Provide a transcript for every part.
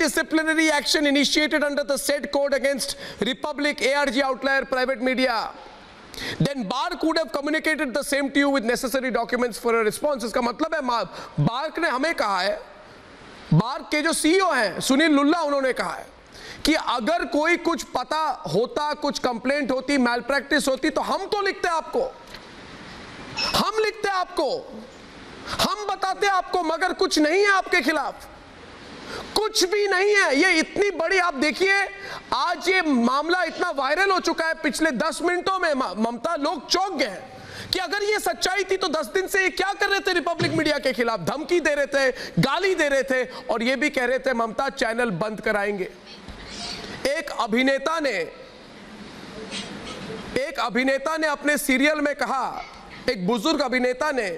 disciplinary action initiated under the said code against Republic, ARG Outlier, private media. Then BARC could have communicated the same to you with necessary documents for a response. इसका मतलब है BARC ने हमें कहा है, BARC के जो CEO हैं सुनील लुल्ला, उन्होंने कहा है कि अगर कोई कुछ पता होता, कुछ कंप्लेंट होती, मैल प्रैक्टिस होती तो हम तो लिखते आपको, हम लिखते आपको, हम बताते आपको, मगर कुछ नहीं है आपके खिलाफ, कुछ भी नहीं है। ये इतनी बड़ी, आप देखिए आज ये मामला इतना वायरल हो चुका है, पिछले 10 मिनटों में ममता, लोग चौंक गए कि अगर ये सच्चाई थी तो 10 दिन से ये क्या कर रहे थे रिपब्लिक मीडिया के खिलाफ, धमकी दे रहे थे, गाली दे रहे थे, और ये भी कह रहे थे ममता चैनल बंद कराएंगे। एक अभिनेता ने अपने सीरियल में कहा, एक बुजुर्ग अभिनेता ने,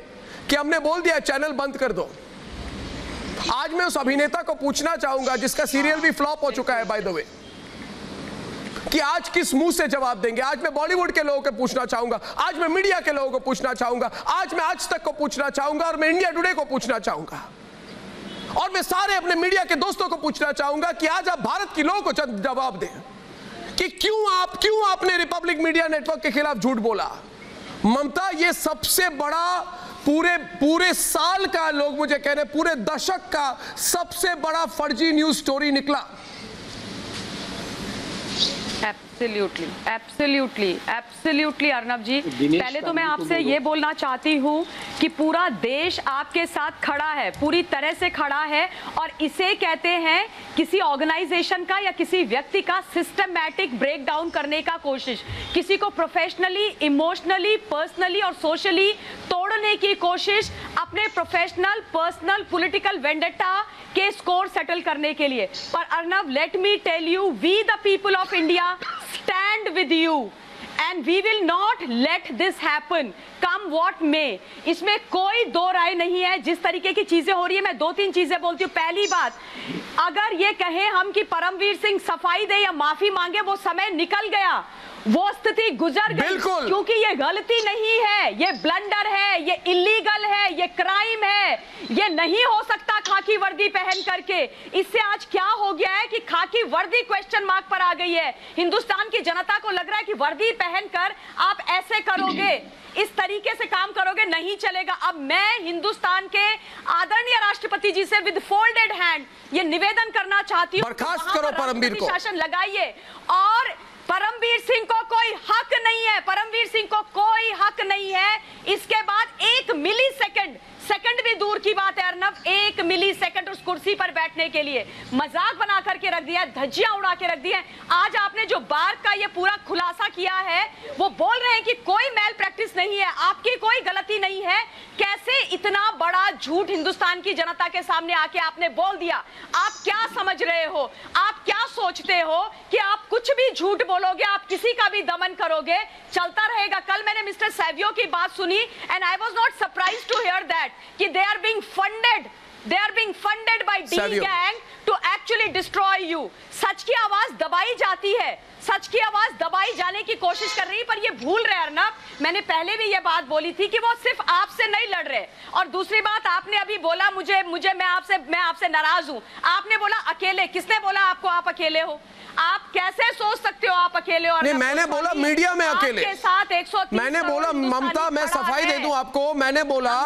कि हमने बोल दिया चैनल बंद कर दो। आज मैं उस अभिनेता को पूछना चाहूंगा, जिसका सीरियल भी फ्लॉप हो चुका है बाय द वे, कि आज किस मुंह से जवाब देंगे। आज मैं बॉलीवुड के लोगों को पूछना चाहूंगा, आज मैं मीडिया के लोगों को पूछना चाहूंगा, आज मैं आज तक को पूछना चाहूंगा, और मैं इंडिया टुडे को पूछना चाहूंगा, और मैं सारे अपने मीडिया के दोस्तों को पूछना चाहूंगा कि आज आप भारत के लोगों को जवाब दें कि क्यों आपने रिपब्लिक मीडिया नेटवर्क के खिलाफ झूठ बोला। ममता, ये सबसे बड़ा पूरे साल का, लोग मुझे कह रहे पूरे दशक का सबसे बड़ा फर्जी न्यूज स्टोरी निकला। एब्सोल्युटली अर्नब जी, पहले तो मैं आपसे ये बोलना चाहती हूँ कि पूरा देश आपके साथ खड़ा है, पूरी तरह से खड़ा है, और इसे कहते हैं किसी ऑर्गेनाइजेशन का या किसी व्यक्ति का सिस्टमैटिक ब्रेकडाउन करने का कोशिश, किसी को प्रोफेशनली, इमोशनली, पर्सनली और सोशली तोड़ने की कोशिश, अपने प्रोफेशनल, पर्सनल, पॉलिटिकल वेंडेटा के स्कोर सेटल करने के लिए। पर Arnab, let me tell you, we the people of India stand with you and we will not let this happen come what may। इसमें कोई दो राय नहीं है। जिस तरीके की चीजें हो रही है, मैं 2-3 चीजें बोलती हूँ। पहली बात, अगर ये कहें हम कि परमवीर सिंह सफाई दे या माफी मांगे, वो समय निकल गया, वो स्थिति गुजर गई, क्योंकि ये गलती नहीं है, ये ब्लंडर है, ये इलीगल है, ये क्राइम है, ये नहीं हो सकता खाकी वर्दी पहन करके। इससे आज क्या हो गया है कि खाकी वर्दी क्वेश्चन मार्क पर आ गई है। हिंदुस्तान की जनता को लग रहा है कि वर्दी पहनकर आप ऐसे करोगे, इस तरीके से काम करोगे, नहीं चलेगा। अब मैं हिंदुस्तान के आदरणीय राष्ट्रपति जी से विद फोल्डेड हैंड ये निवेदन करना चाहती हूँ, बर्खास्त करो परमवीर को, शासन लगाइए। और परमवीर सिंह को कोई हक नहीं है, परमवीर सिंह को कोई हक नहीं है। इसके बाद 1 मिली सेकंड भी दूर की बात है अर्नब, 1 मिली सेकंड उस कुर्सी पर बैठने के लिए मजाक बना करके रख दिया, धज्जियां उड़ा के रख दी है। आज आपने जो बार का ये पूरा खुलासा किया है, वो बोल रहे हैं कि कोई मैल प्रैक्टिस नहीं है, आपकी कोई गलती नहीं है। कैसे इतना बड़ा झूठ हिंदुस्तान की जनता के सामने आके आपने बोल दिया? आप क्या समझ रहे हो, आप क्या सोचते हो कि आप कुछ भी झूठ बोलोगे, आप किसी का भी दमन करोगे, चलता रहेगा। कल मैंने मिस्टर सैवियो की बात सुनी and I was not surprised to hear that कि they are being funded by D gang to actually destroy you। सच की आवाज दबाई जाती है, सच की आवाज दबाई जाने की कोशिश कर रही है, पर ये भूल रहे अर्नब, मैंने पहले भी ये बात बोली थी कि वो सिर्फ आपसे नहीं लड़ रहे। और दूसरी बात, आपने अभी बोला मैं आपसे नाराज हूं। आपने बोला अकेले, किसने बोला आपको आप अकेले हो? आप कैसे सोच सकते हो आप अकेले हो? नहीं, मैंने बोला मीडिया में अकेले, आपके साथ 130 मैंने बोला ममता, मैं सफाई दे दूं आपको, मैंने बोला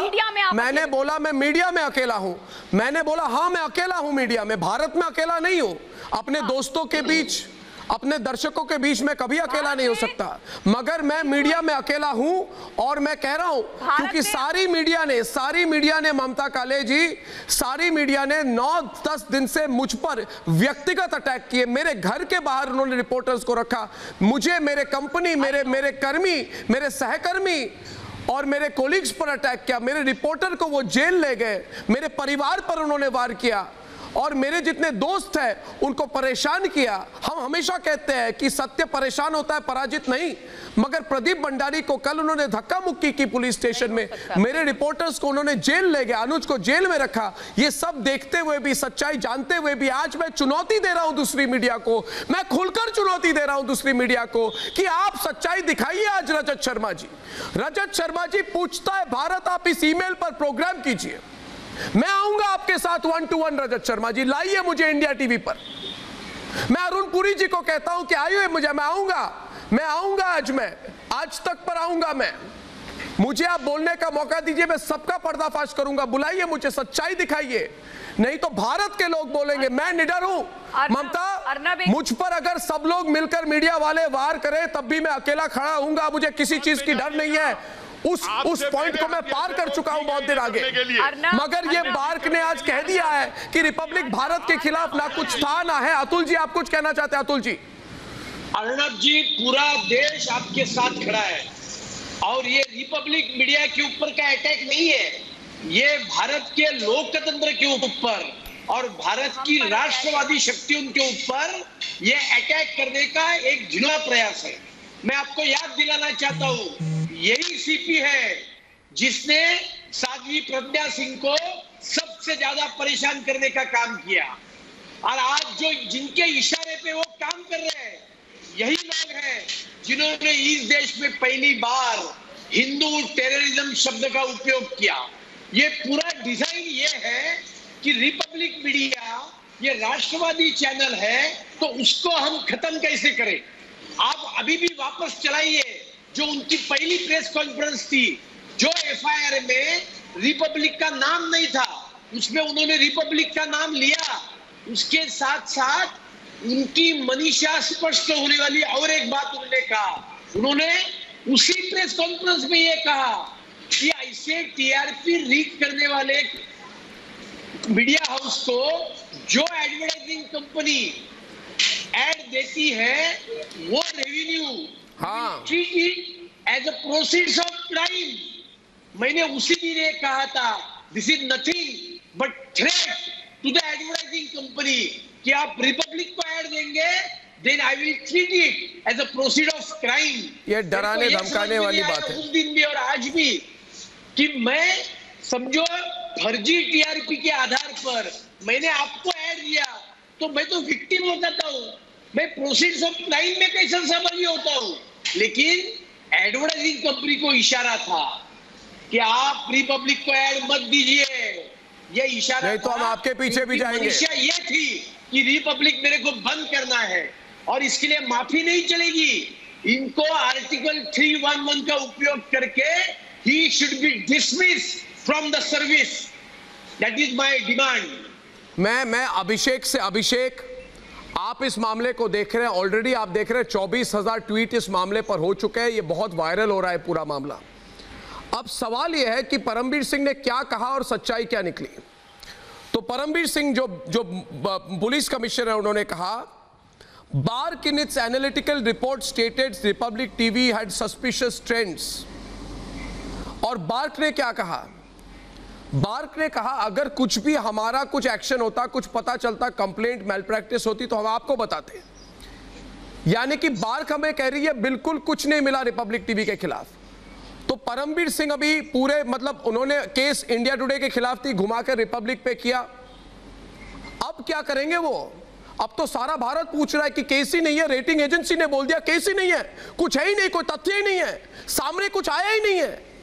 मैं मीडिया में अकेला हूं, मैंने बोला हाँ मैं अकेला हूं मीडिया में, भारत में अकेला नहीं हूं। अपने दोस्तों के बीच, अपने दर्शकों के बीच में कभी अकेला नहीं हो सकता, मगर मैं मीडिया में अकेला हूं। और मैं कह रहा हूं क्योंकि सारी मीडिया ने ममता काले जी, सारी मीडिया ने 9-10 दिन से मुझ पर व्यक्तिगत अटैक किए। मेरे घर के बाहर उन्होंने रिपोर्टर्स को रखा, मुझे, मेरे कंपनी, मेरे कर्मी, मेरे सहकर्मी और मेरे कोलीग्स पर अटैक किया। मेरे रिपोर्टर को वो जेल ले गए, मेरे परिवार पर उन्होंने वार किया, और मेरे जितने दोस्त हैं उनको परेशान किया। हम हमेशा कहते हैं कि सत्य परेशान होता है, पराजित नहीं। मगर प्रदीप भंडारी को कल उन्होंने धक्का मुक्की की पुलिस स्टेशन में, मेरे रिपोर्टर्स को उन्होंने जेल ले गए, अनुज को जेल में रखा। ये सब देखते हुए भी, सच्चाई जानते हुए भी, आज मैं चुनौती दे रहा हूं दूसरी मीडिया को, मैं खुलकर चुनौती दे रहा हूं दूसरी मीडिया को कि आप सच्चाई दिखाइए। आज रजत शर्मा जी पूछता है भारत, आप इस ईमेल पर प्रोग्राम कीजिए, मैं आऊंगा आपके साथ 1 to 1 रजत शर्मा जी, लाइए मुझे इंडिया टीवी पर। मैं अरुण पुरी जी को कहता हूं कि आइए मुझे, मैं आऊंगा आज तक पर आऊंगा मैं। मुझे आप बोलने का मौका दीजिए, मैं सबका पर्दाफाश करूंगा। बुलाइए मुझे, सच्चाई दिखाइए, नहीं तो भारत के लोग बोलेंगे मैं निडर हूं। ममता, मुझ पर अगर सब लोग मिलकर मीडिया वाले वार करें तब भी मैं अकेला खड़ा हूंगा, मुझे किसी चीज की डर नहीं है। उस पॉइंट को मैं पार कर चुका हूं बहुत देर आगे। मगर ये बार्क ने आज कह दिया है कि रिपब्लिक भारत के खिलाफ ना कुछ था ना है। अतुल जी, आप कुछ कहना चाहते हैं? अतुल जी। अर्णब जी, पूरा देश आपके साथ खड़ा है और ये रिपब्लिक मीडिया के ऊपर का अटैक नहीं है, ये भारत के लोकतंत्र के ऊपर और भारत की राष्ट्रवादी शक्तियों के ऊपर ये अटैक करने का एक घिनौना प्रयास है। मैं आपको याद दिलाना चाहता हूं, यही सीपी है जिसने साध्वी प्रज्ञा सिंह को सबसे ज्यादा परेशान करने का काम किया और आज जो जिनके इशारे पे वो काम कर रहे हैं, यही लोग हैं जिन्होंने इस देश में पहली बार हिंदू टेररिज्म शब्द का उपयोग किया। ये पूरा डिजाइन ये है कि रिपब्लिक मीडिया ये राष्ट्रवादी चैनल है तो उसको हम खत्म कैसे करें। आप अभी भी वापस चलाइए जो उनकी पहली प्रेस कॉन्फ्रेंस थी, जो एफआईआर में रिपब्लिक का नाम नहीं था, उसमें उन्होंने रिपब्लिक का नाम लिया। उसके साथ साथ उनकी मनीषा स्पष्ट होने वाली और एक बात उन्होंने कहा, उन्होंने उसी प्रेस कॉन्फ्रेंस में यह कहा कि ऐसे टीआरपी लीक करने वाले मीडिया हाउस को जो एडवर्टाइजिंग कंपनी एड देती है वो revenue as a proceeds of crime. मैंने उसी दिन ये कहा था, this is nothing but threat to the advertising company कि आप रिपब्लिक को ऐड देंगे, then I will treat it as a proceed of crime. ये डराने धमकाने वाली बात है उस दिन भी और आज भी कि मैं समझो फर्जी टीआरपी के आधार पर मैंने आपको ऐड दिया तो मैं तो विक्टिम हो जाता हूं, मैं प्रोसीड्स ऑफ क्राइम में कैसे सहभागी होता हूं। लेकिन एडवर्टाइजिंग कंपनी को इशारा था कि आप रिपब्लिक को ऐड मत दीजिए, ये इशारा नहीं तो हम आपके पीछे भी जाएंगे। ये थी कि रिपब्लिक मेरे को बंद करना है और इसके लिए माफी नहीं चलेगी। इनको आर्टिकल 311 का उपयोग करके he should be dismissed from the service. That is my demand. मैं अभिषेक, आप इस मामले को देख रहे हैं, ऑलरेडी आप देख रहे हैं 24,000 ट्वीट इस मामले पर हो चुके हैं, ये बहुत वायरल हो रहा है पूरा मामला। अब सवाल ये है कि परमबीर सिंह ने क्या कहा और सच्चाई क्या निकली। तो परमबीर सिंह जो पुलिस कमिश्नर है, उन्होंने कहा BARC in its analytical report stated Republic TV had suspicious trends. और बार्क ने क्या कहा? बार्क ने कहा अगर कुछ भी हमारा कुछ एक्शन होता, कुछ पता चलता, कंप्लेंट मैल प्रैक्टिस होती तो हम आपको बताते। यानी कि बार्क हमें कह रही है बिल्कुल कुछ नहीं मिला रिपब्लिक टीवी के खिलाफ। तो परमबीर सिंह अभी पूरे मतलब उन्होंने केस इंडिया टुडे के खिलाफ थी, घुमाकर रिपब्लिक पे किया। अब क्या करेंगे वो? अब तो सारा भारत पूछ रहा है कि केस ही नहीं है, रेटिंग एजेंसी ने बोल दिया केस ही नहीं है, कुछ है ही नहीं, कोई तथ्य ही नहीं है, सामने कुछ आया ही नहीं है।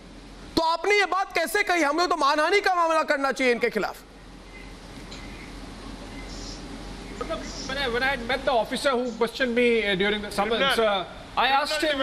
तो आपने ये बात कैसे कही? हमें तो मानहानि का मामला करना चाहिए इनके खिलाफ। When I had met the officer who questioned me during the summons, I asked him,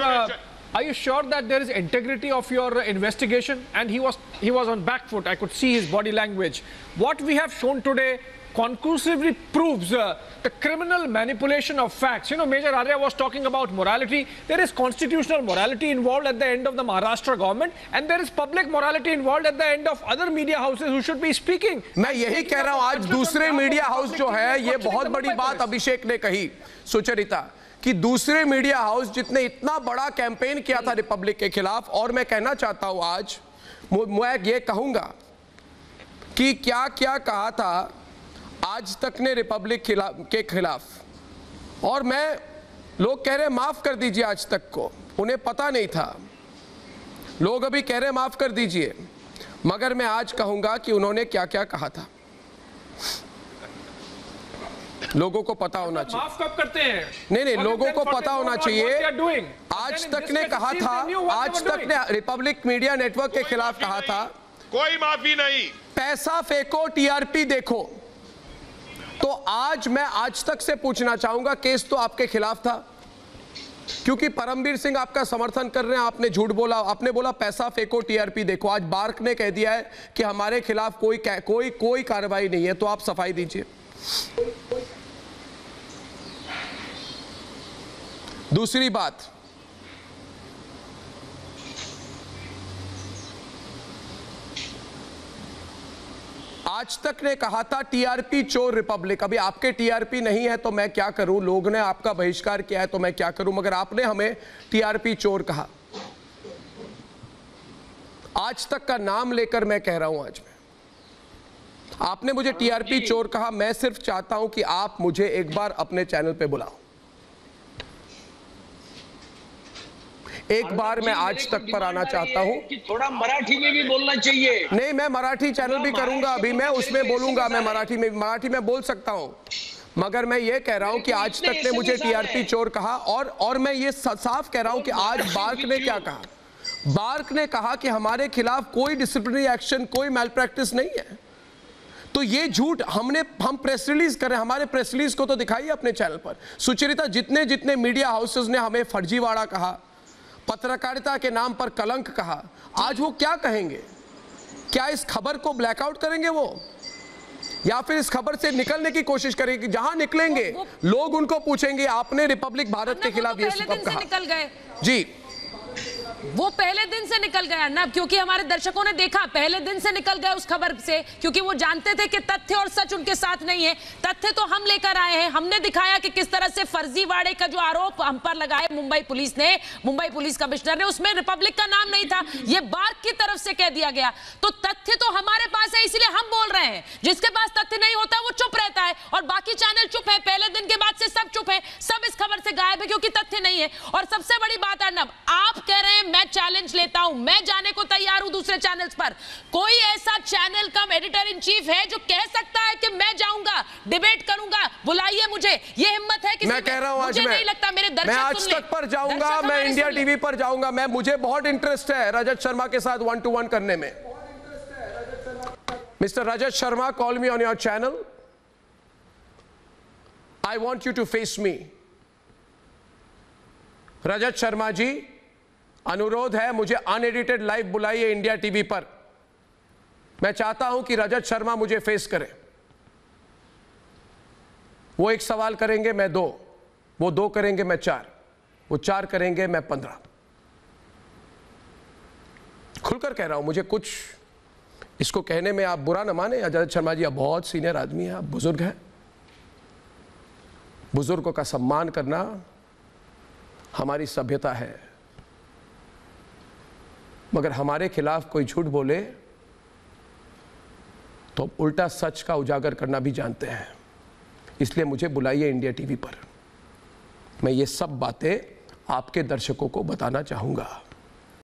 are you sure that there is integrity of your investigation? And he was on back foot. I could see his body language. What we have shown today conclusively proves the criminal manipulation of facts. You know, Major Arya was talking about morality. There is constitutional morality involved at the end of the Maharashtra government, and there is public morality involved at the end of other media houses who should be speaking. मैं यही कह रहा हूं, आज दूसरे media house जो है, ये बहुत बड़ी बात अभिषेक ने कही, सुचरिता, कि दूसरे मीडिया हाउस जितने इतना बड़ा कैंपेन किया था रिपब्लिक के खिलाफ। और मैं कहना चाहता हूं आज मैं ये कहूंगा कि क्या क्या कहा था आज तक ने रिपब्लिक के खिलाफ। और मैं लोग कह रहे हैं माफ कर दीजिए आज तक को, उन्हें पता नहीं था। लोग अभी कह रहे हैं माफ कर दीजिए, मगर मैं आज कहूंगा कि उन्होंने क्या क्या कहा था। लोगों को पता होना चाहिए। माफ कब करते हैं? नहीं, लोगों को पता होना चाहिए। आज तक ने कहा था, आज तक ने रिपब्लिक मीडिया नेटवर्क के खिलाफ कहा था कोई माफी नहीं। पैसा फेंको, टीआरपी देखो। तो आज मैं आज तक से पूछना चाहूंगा, केस तो आपके खिलाफ था क्योंकि परमवीर सिंह आपका समर्थन कर रहे हैं, आपने झूठ बोला, आपने बोला पैसा फेंको टीआरपी देखो। आज बार्क ने कह दिया है कि हमारे खिलाफ कोई कार्रवाई नहीं है, तो आप सफाई दीजिए। दूसरी बात, आज तक ने कहा था टीआरपी चोर रिपब्लिक। अभी आपके टीआरपी नहीं है तो मैं क्या करूं, लोग ने आपका बहिष्कार किया है तो मैं क्या करूं, मगर आपने हमें टीआरपी चोर कहा। आज तक का नाम लेकर मैं कह रहा हूं, आज में आपने मुझे टीआरपी चोर कहा। मैं सिर्फ चाहता हूं कि आप मुझे एक बार अपने चैनल पे बुलाओ। एक बार मैं आज तक पर आना चाहता हूं कि थोड़ा मराठी में भी बोलना चाहिए। नहीं, मैं मराठी चैनल भी करूंगा, अभी मैं उसमें बोलूंगा, मैं मराठी में बोल सकता हूं, मगर मैं ये कह रहा हूं कि आज तक ने मुझे टीआरपी चोर कहा। और मैं ये साफ कह रहा हूं कि आज बार्क ने क्या कहा, बार्क ने कहा कि हमारे खिलाफ कोई डिसिप्लिनरी एक्शन, कोई मैल प्रैक्टिस नहीं है। तो ये झूठ हम प्रेस रिलीज करें, हमारे प्रेस रिलीज को तो दिखाइए अपने चैनल पर। सुचरिता, जितने मीडिया हाउसेस ने हमें फर्जीवाड़ा कहा, पत्रकारिता के नाम पर कलंक कहा, आज वो क्या कहेंगे? क्या इस खबर को ब्लैकआउट करेंगे वो, या फिर इस खबर से निकलने की कोशिश करेंगे? जहां निकलेंगे लोग उनको पूछेंगे आपने रिपब्लिक भारत के खिलाफ ये सब कहा। निकल गए जी, वो पहले दिन से निकल गया ना, क्योंकि हमारे दर्शकों ने देखा पहले दिन से निकल गए उस खबर से, क्योंकि वो जानते थे कि तथ्य और सच उनके साथ नहीं है। तथ्य तो हम लेकर आए हैं, हमने दिखाया कि किस तरह से फर्जीवाड़े का जो आरोप हम पर लगाए मुंबई पुलिस ने, मुंबई पुलिस कमिश्नर ने, उसमें रिपब्लिक का नाम नहीं था, ये बार्क की तरफ से कह दिया गया। तो तथ्य तो हमारे पास है, इसलिए हम बोल रहे हैं। जिसके पास तथ्य नहीं होता वो चुप रहता है, और बाकी चैनल चुप है। पहले दिन के बाद से सब चुप है, सब इस खबर से गायब है क्योंकि तथ्य नहीं है। और सबसे बड़ी बात अर्नब, आप कह रहे हैं मैं चैलेंज लेता हूं, मैं जाने को तैयार हूं दूसरे चैनल्स पर। कोई ऐसा channel come editor in chief है जो कह सकता है कि मैं जाऊंगा, डिबेट करूंगा, बुलाइए मुझे? ये हिम्मत है किसी मैं कह रहा हूं, आज नहीं लगता मेरे दर्शक मैं आज तक पर जाऊंगा, मैं इंडिया टीवी पर जाऊंगा। मुझे बहुत इंटरेस्ट है रजत शर्मा के साथ 1-to-1 करने में। Mister Rajat Sharma, call me on your channel, I want you to face me. Rajat Sharma ji, अनुरोध है, मुझे अनएडिटेड लाइव बुलाइए इंडिया टीवी पर। मैं चाहता हूं कि रजत शर्मा मुझे फेस करें। वो 1 सवाल करेंगे, मैं 2, वो 2 करेंगे, मैं 4, वो 4 करेंगे, मैं 15। खुलकर कह रहा हूं, मुझे कुछ इसको कहने में आप बुरा न माने। रजत शर्मा जी आप बहुत सीनियर आदमी हैं, आप बुजुर्ग हैं। बुजुर्गों का सम्मान करना हमारी सभ्यता है, मगर हमारे खिलाफ कोई झूठ बोले तो उल्टा सच का उजागर करना भी जानते हैं। इसलिए मुझे बुलाइए इंडिया टीवी पर, मैं ये सब बातें आपके दर्शकों को बताना चाहूंगा।